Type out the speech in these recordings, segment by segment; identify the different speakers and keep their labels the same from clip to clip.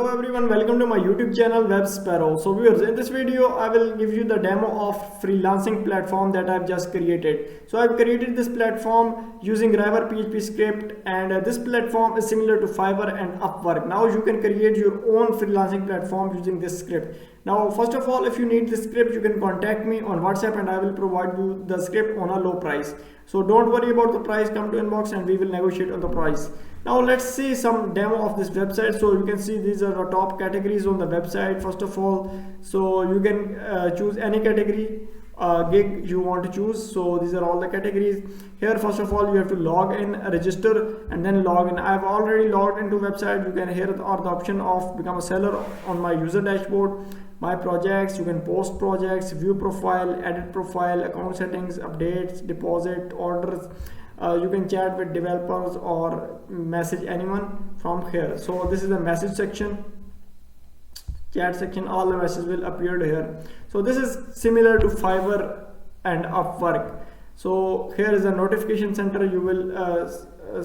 Speaker 1: Hello everyone, welcome to my YouTube channel Web Sparrow. So viewers, in this video I will give you the demo of freelancing platform that I've just created. So I've created this platform using Riverr PHP script, and this platform is similar to Fiverr and Upwork. Now you can create your own freelancing platform using this script. Now first of all, if you need this script, you can contact me on WhatsApp and I will provide you the script on a low price. So don't worry about the price, come to inbox and we will negotiate on the price. Now let's see some demo of this website. So you can see these are the top categories on the website. First of all, so you can choose any category gig you want to choose. So these are all the categories here. First of all, you have to log in, register, and then log in. I've already logged into website. You can here are the option of become a seller on my user dashboard, my projects. You can post projects, view profile, edit profile, account settings, updates, deposit, orders. You can chat with developers or message anyone from here. So this is the message section, chat section, all the messages will appear here. So this is similar to Fiverr and Upwork. So here is a notification center. You will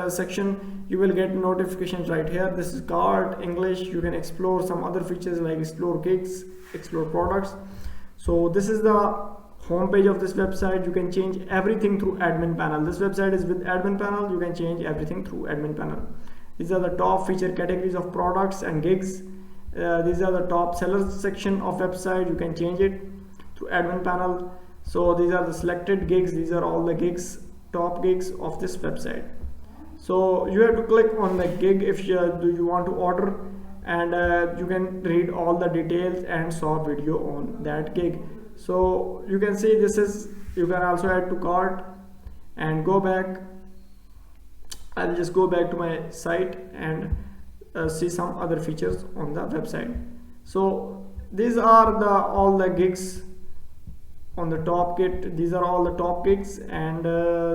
Speaker 1: section, you will get notifications right here. This is card, English. You can explore some other features like explore gigs, explore products. So this is the home page of this website. You can change everything through admin panel. This website is with admin panel. You can change everything through admin panel. These are the top feature categories of products and gigs. These are the top sellers section of website. You can change it through admin panel. So these are the selected gigs. These are all the gigs, top gigs of this website. So you have to click on the gig if you want to order, and you can read all the details and saw video on that gig. So you can see this is, you can also add to cart and go back. I'll just go back to my site and see some other features on the website. So these are all the gigs on the top kit. These are all the top gigs, and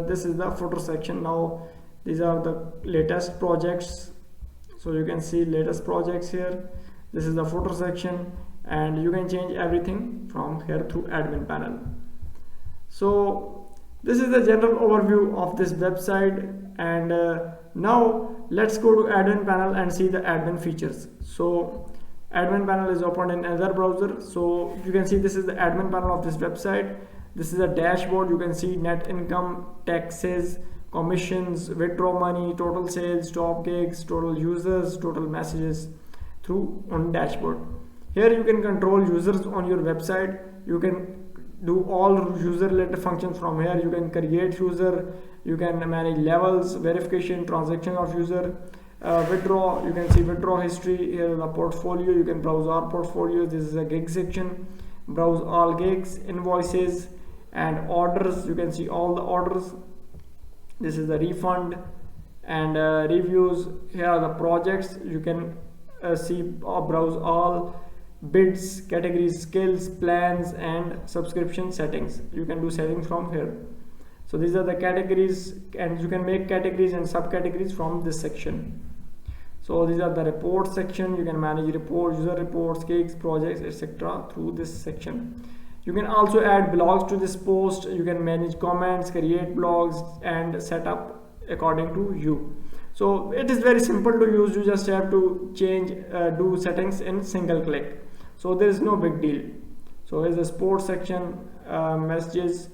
Speaker 1: this is the footer section. Now these are the latest projects. So you can see latest projects here. This is the footer section, and you can change everything from here through admin panel. So this is the general overview of this website, and now let's go to admin panel and see the admin features. So admin panel is opened in another browser. So you can see this is the admin panel of this website. This is a dashboard. You can see net income, taxes, commissions, withdraw money, total sales, top gigs, total users, total messages through on dashboard. Here you can control users on your website. You can do all user related functions from here. You can create user, you can manage levels, verification, transaction of user, withdraw. You can see withdraw history. Here is the portfolio. You can browse our portfolios. This is a gig section. Browse all gigs, invoices, and orders. You can see all the orders. This is the refund and reviews. Here are the projects. You can see browse all bids, categories, skills, plans, and subscription settings. You can do settings from here. So these are the categories, and you can make categories and subcategories from this section. So these are the report section. You can manage reports, user reports, gigs, projects, etc. through this section. You can also add blogs to this post. You can manage comments, create blogs, and set up according to you. So it is very simple to use. You just have to change, do settings in single click. So there is no big deal. So here's the sports section, messages,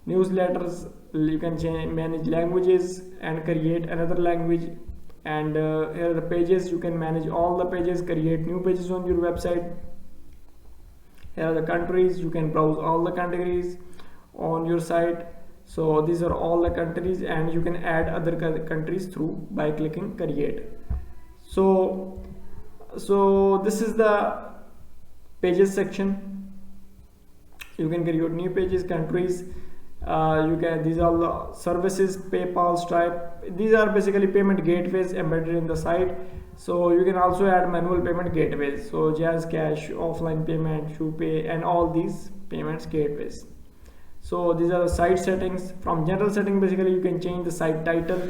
Speaker 1: newsletters. You can manage languages and create another language. And here are the pages. You can manage all the pages, create new pages on your website. Here are the countries. You can browse all the categories on your site. So these are all the countries, and you can add other countries through by clicking create. So this is the pages section. You can create new pages, countries. These are the services, PayPal, Stripe. These are basically payment gateways embedded in the site. So you can also add manual payment gateways. So Jazz Cash, offline payment, YouPay, and all these payments gateways. So these are the site settings. From general setting, basically you can change the site title,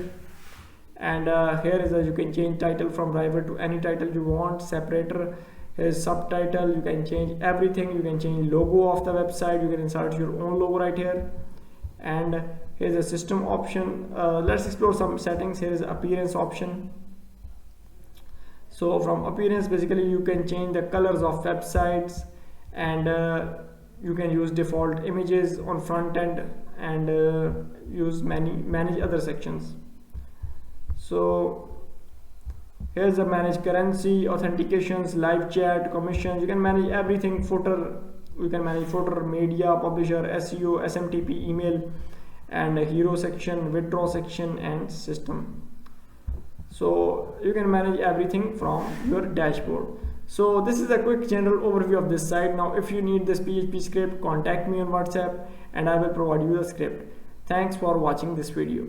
Speaker 1: and here is you can change title from Riverr to any title you want. Separator, here's subtitle. You can change everything. You can change logo of the website. You can insert your own logo right here, and here's a system option. Let's explore some settings. Here is appearance option. So from appearance, basically you can change the colors of websites, and you can use default images on front end, and use manage other sections. So here's the manage currency, authentications, live chat, commissions. You can manage everything. Footer, you can manage footer, media, publisher, SEO, SMTP, email, and a hero section, withdraw section, and system. So you can manage everything from your dashboard. So this is a quick general overview of this site. Now if you need this PHP script, contact me on WhatsApp and I will provide you the script. Thanks for watching this video.